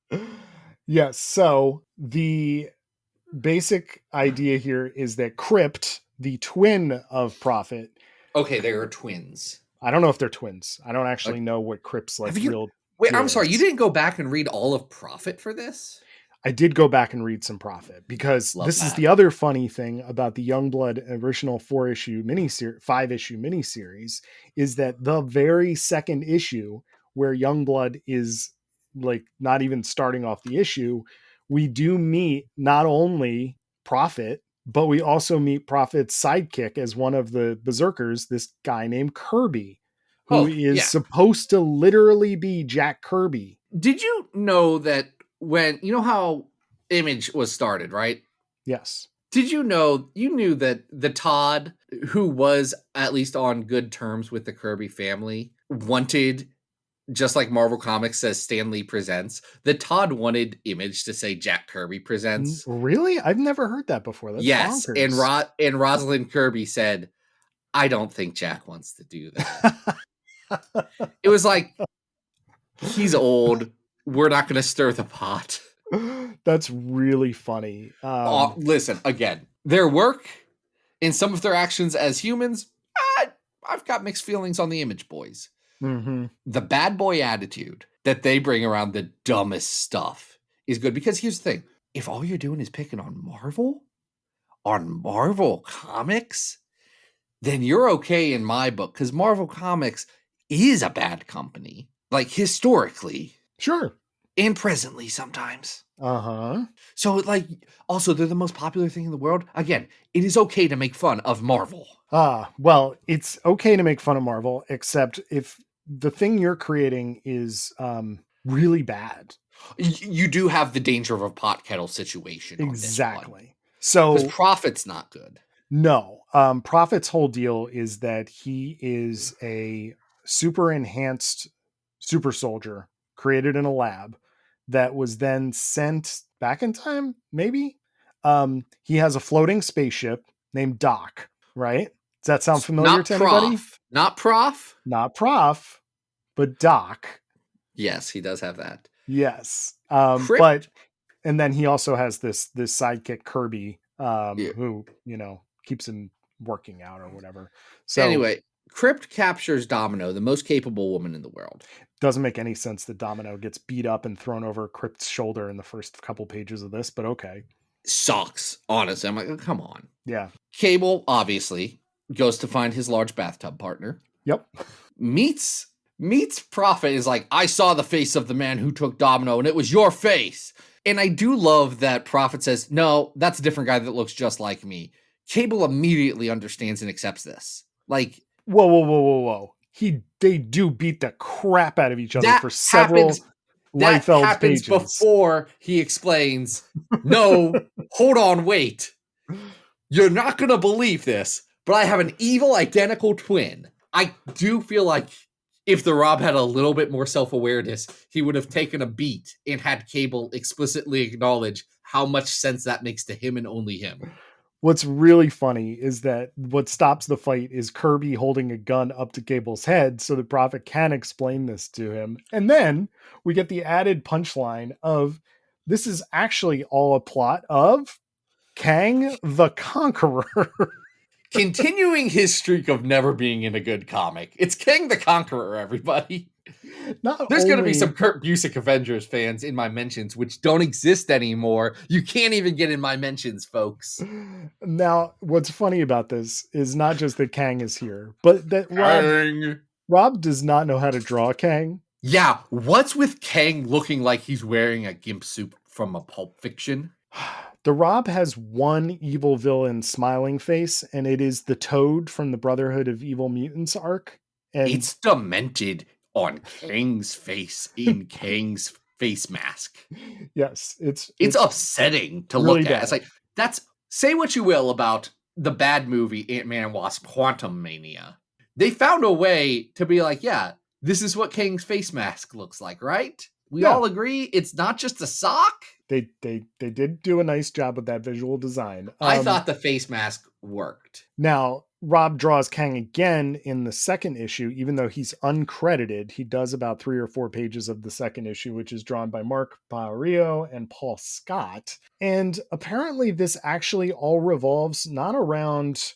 Yes, so the basic idea here is that Crypt, the twin of Prophet... Okay, they are twins. I don't know if they're twins. I don't actually know what Crypt's real... Wait, I'm sorry, you didn't go back and read all of Prophet for this? I did go back and read some Prophet, because is the other funny thing about the Youngblood original 5-issue miniseries, is that the very second issue where Youngblood is like not even starting off the issue, we do meet not only Prophet, but we also meet Prophet's sidekick as one of the berserkers, this guy named Kirby, who is supposed to literally be Jack Kirby. Did you know that when, you know how Image was started, right? Yes. Did you knew that the Todd, who was at least on good terms with the Kirby family, wanted, just like Marvel Comics says Stan Lee presents, the Todd wanted Image to say Jack Kirby presents. Really? I've never heard that before. That's yes. bonkers. And Rosalind Kirby said, I don't think Jack wants to do that. It was like, he's old. We're not going to stir the pot. That's really funny. Listen, again, their work and some of their actions as humans, I've got mixed feelings on the Image boys. Mm-hmm. The bad boy attitude that they bring around the dumbest stuff is good, because here's the thing. If all you're doing is picking on Marvel Comics, then you're okay in my book, because Marvel Comics is a bad company, like historically. Sure. And presently sometimes. Uh-huh. So, like, also, they're the most popular thing in the world. Again, it is okay to make fun of Marvel. Well, it's okay to make fun of Marvel, except if the thing you're creating is really bad. You do have the danger of a pot kettle situation. Exactly. So, because Prophet's not good. No. Prophet's whole deal is that he is a super enhanced super soldier created in a lab that was then sent back in time, maybe? He has a floating spaceship named Doc, right? Does that sound familiar to anybody? Not Prof. Not Prof, but Doc. Yes, he does have that. Yes. But and then he also has this sidekick Kirby, who, keeps him working out or whatever. So Anyway, Crypt captures Domino, the most capable woman in the world. doesn't make any sense that Domino gets beat up and thrown over Crypt's shoulder in the first couple pages of this, but okay. Sucks, honestly. I'm like, oh, come on. Yeah. Cable, obviously, goes to find his large bathtub partner. Yep. Meets Prophet is like, I saw the face of the man who took Domino, and it was your face. And I do love that Prophet says, no, that's a different guy that looks just like me. Cable immediately understands and accepts this. Like, whoa. They do beat the crap out of each other for several that Liefeld's happens pages. Before he explains, no, hold on, wait. You're not going to believe this, but I have an evil identical twin. I do feel like if the Rob had a little bit more self-awareness, he would have taken a beat and had Cable explicitly acknowledge how much sense that makes to him and only him. What's really funny is that what stops the fight is Kirby holding a gun up to Cable's head so the Prophet can explain this to him. And then we get the added punchline of this is actually all a plot of Kang the Conqueror. Continuing his streak of never being in a good comic. It's Kang the Conqueror, everybody. There's going to be some Kurt Busiek Avengers fans in my mentions, which don't exist anymore. You can't even get in my mentions, folks. Now, what's funny about this is not just that Kang is here, but that Rob does not know how to draw Kang. Yeah, what's with Kang looking like he's wearing a gimp suit from a Pulp Fiction? The Rob has one evil villain smiling face, and it is the Toad from the Brotherhood of Evil Mutants arc. And it's demented on Kang's face in Kang's face mask. Yes, it's upsetting to really look at. It's like, that's, say what you will about the bad movie Ant-Man and Wasp: Quantum Mania. They found a way to be like, yeah, this is what Kang's face mask looks like, right? We all agree it's not just a sock. They did do a nice job with that visual design. I thought the face mask worked. Now, Rob draws Kang again in the second issue, even though he's uncredited. He does about 3 or 4 pages of the second issue, which is drawn by Mark Paurio and Paul Scott. And apparently this actually all revolves not around,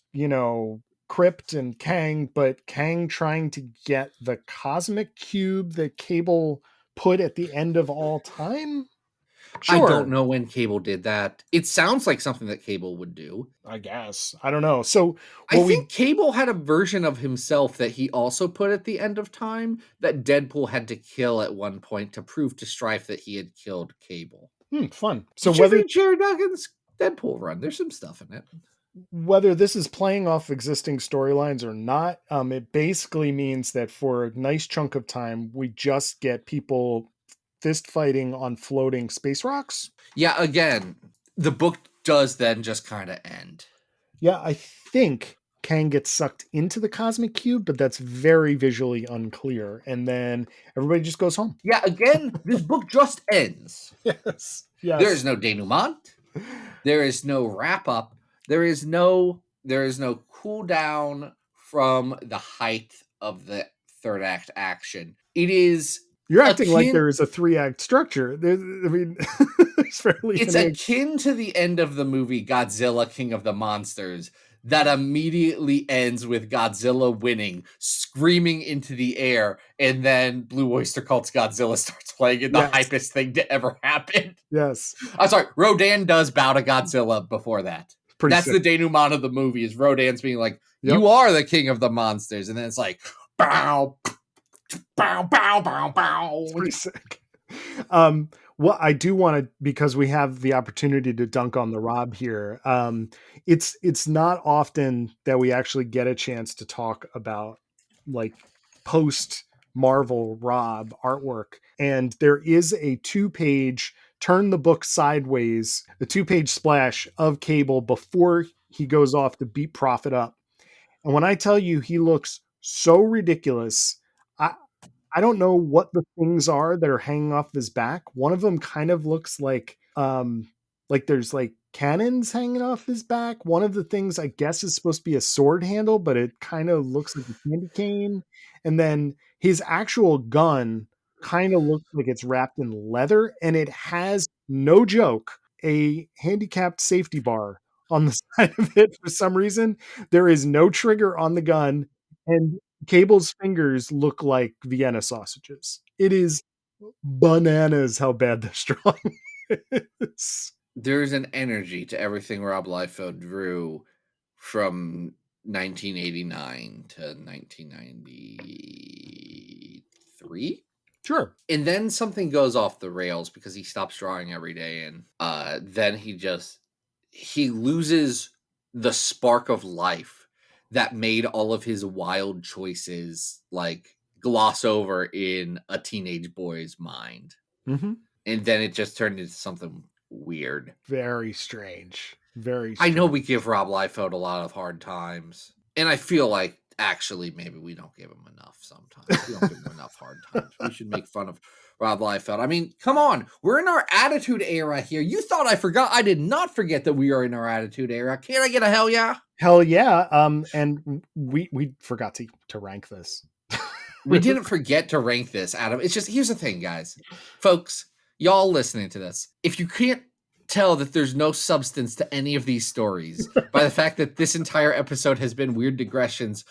Crypt and Kang, but Kang trying to get the cosmic cube that Cable put at the end of all time. Sure. I don't know when Cable did that. It sounds like something that Cable would do. I guess. I don't know. So I think Cable had a version of himself that he also put at the end of time that Deadpool had to kill at one point to prove to Strife that he had killed Cable. Fun. So did you read Jared Duggan's Deadpool run? There's some stuff in it. Whether this is playing off existing storylines or not, it basically means that for a nice chunk of time, we just get people fist fighting on floating space rocks. Yeah, again, the book does then just kind of end. Yeah, I think Kang gets sucked into the cosmic cube, but that's very visually unclear. And then everybody just goes home. Yeah, again, this book just ends. Yes. There is no denouement. There is no wrap up. There is no cool down from the height of the third act action. It is. You're acting like there is a 3-act structure. It's akin to the end of the movie Godzilla King of the Monsters that immediately ends with Godzilla winning, screaming into the air, and then Blue Oyster Cult's Godzilla starts playing in the hypest thing to ever happen. Yes. I'm sorry, Rodan does bow to Godzilla before that. That's sick. The denouement of the movie is Rodan's being like, you are the king of the monsters. And then it's like, bow, bow, bow, bow, bow. It's pretty sick. Well, I do want to, because we have the opportunity to dunk on the Rob here. It's not often that we actually get a chance to talk about like post Marvel Rob artwork. And there is a 2-page turn the book sideways, a 2-page splash of Cable before he goes off to beat Prophet up. And when I tell you he looks so ridiculous, I don't know what the things are that are hanging off his back. One of them kind of looks like there's like cannons hanging off his back. One of the things I guess is supposed to be a sword handle, but it kind of looks like a candy cane. And then his actual gun kind of looks like it's wrapped in leather, and it has, no joke, a handicapped safety bar on the side of it for some reason. There is no trigger on the gun, and Cable's fingers look like Vienna sausages. It is bananas how bad this drawing is. There's an energy to everything Rob Liefeld drew from 1989 to 1993. Sure. And then something goes off the rails because he stops drawing every day, and then he loses the spark of life that made all of his wild choices like gloss over in a teenage boy's mind. Mm-hmm. And then it just turned into something weird. Very strange. Very I strange. know we give Rob Liefeld a lot of hard times, and I feel like actually maybe we don't give him enough sometimes. We don't give him enough hard times. We should make fun of Rob Liefeld. I mean, come on. We're in our attitude era here. You thought I forgot. I did not forget that we are in our attitude era. Can I get a hell yeah? Hell yeah. And we forgot to rank this. We didn't forget to rank this, Adam. It's just, here's the thing, guys. Folks, y'all listening to this, if you can't tell that there's no substance to any of these stories by the fact that this entire episode has been weird digressions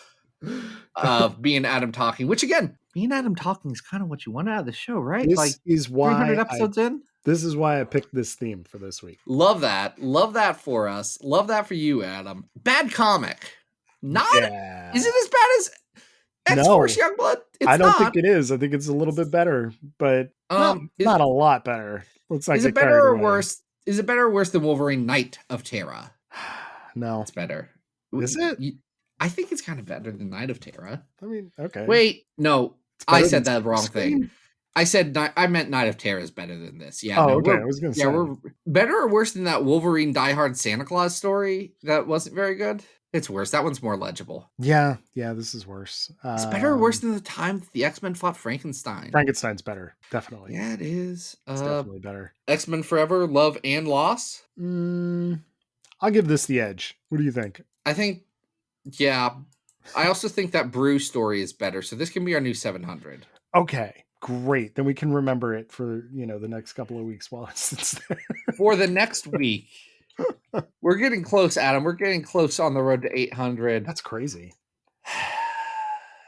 of me and Adam talking, which again, me and Adam talking is kind of what you want out of the show, right? This like is why 300 episodes in. This is why I picked this theme for this week. Love that. Love that for us. Love that for you, Adam. Bad comic. Not Yeah. Is it as bad as X-Force Youngblood? I don't think it is. I think it's a little bit better, but not a lot better. Looks like is it better or worse? Is it better or worse than Wolverine Knight of Terra? No. It's better. Is it? I think it's kind of better than Knight of Terra. I mean, okay. Wait, no. I said that wrong thing. I meant Knight of Terra is better than this. Yeah. Oh, okay. I was going to say. We're better or worse than that Wolverine Die Hard Santa Claus story that wasn't very good? It's worse. That one's more legible. Yeah, this is worse. It's better or worse than the time the X-Men fought Frankenstein. Frankenstein's better, definitely. Yeah, it is. It's definitely better. X-Men Forever, Love and Loss? I'll give this the edge. What do you think? I think, yeah. I also think that Brew story is better, so this can be our new 700. Okay, great. Then we can remember it for, the next couple of weeks while it sits there. For the next week. We're getting close, Adam. We're getting close on the road to 800. That's crazy.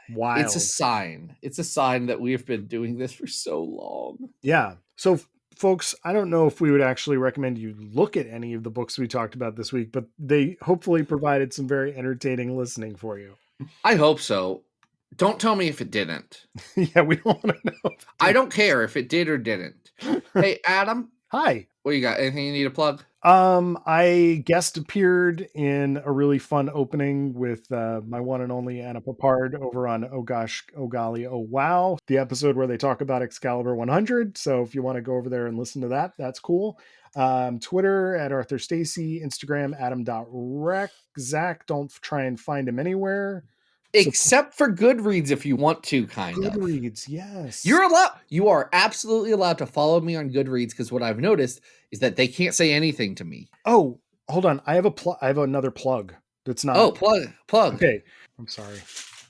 Wild. It's a sign. It's a sign that we've been doing this for so long. Yeah. So, folks, I don't know if we would actually recommend you look at any of the books we talked about this week, but they hopefully provided some very entertaining listening for you. I hope so. Don't tell me if it didn't. Yeah, we don't want to know. I don't care if it did or didn't. Hey, Adam. Hi. What you got? Anything you need to plug? I guest appeared in a really fun opening with my one and only Anna Papard over on Oh Gosh, Oh Golly, Oh Wow, the episode where they talk about Excalibur 100. So if you want to go over there and listen to that, that's cool. Twitter at Arthur Stacy, Instagram Adam.rec. Zach, don't try and find him anywhere. Except for Goodreads, if you want to, kind of. Goodreads, yes. You are absolutely allowed to follow me on Goodreads, because what I've noticed is that they can't say anything to me. Oh, hold on. I have another plug that's not. Oh, plug. Okay. I'm sorry.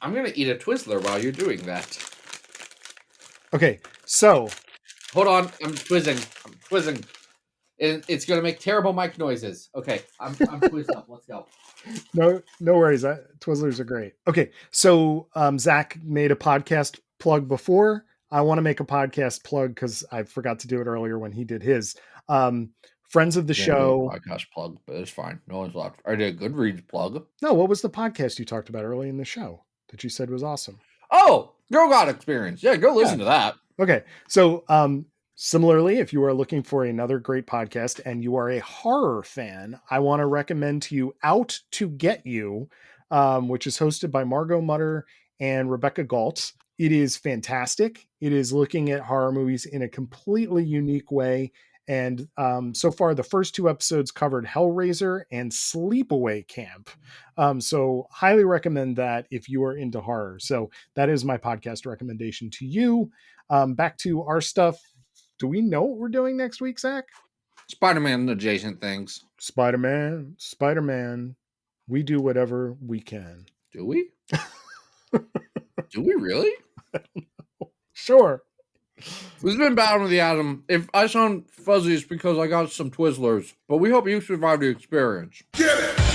I'm going to eat a Twizzler while you're doing that. Okay, so. Hold on. I'm twizzing. It's going to make terrible mic noises. Okay, I'm twizzed up. Let's go. No worries. Twizzlers are great. Okay, so Zach made a podcast plug before. I want to make a podcast plug because I forgot to do it earlier when he did his. Friends of the show. Podcast plug, but it's fine. No one's allowed. I did a Goodreads plug. No, what was the podcast you talked about early in the show that you said was awesome? Oh, Girl God Experience. Yeah, go listen to that. Okay, so similarly, if you are looking for another great podcast and you are a horror fan, I want to recommend to you Out to Get You, which is hosted by Margot Mutter and Rebecca Galt. It is fantastic. It is looking at horror movies in a completely unique way. And so far, the first two episodes covered Hellraiser and Sleepaway Camp. So highly recommend that if you are into horror. So that is my podcast recommendation to you. Back to our stuff. Do we know what we're doing next week, Zach? Spider-Man adjacent things. Spider-Man. We do whatever we can. Do we? Do we really? Sure. This has been Battle of the Atom. If I sound fuzzy, it's because I got some Twizzlers, but we hope you survived the experience. Get it!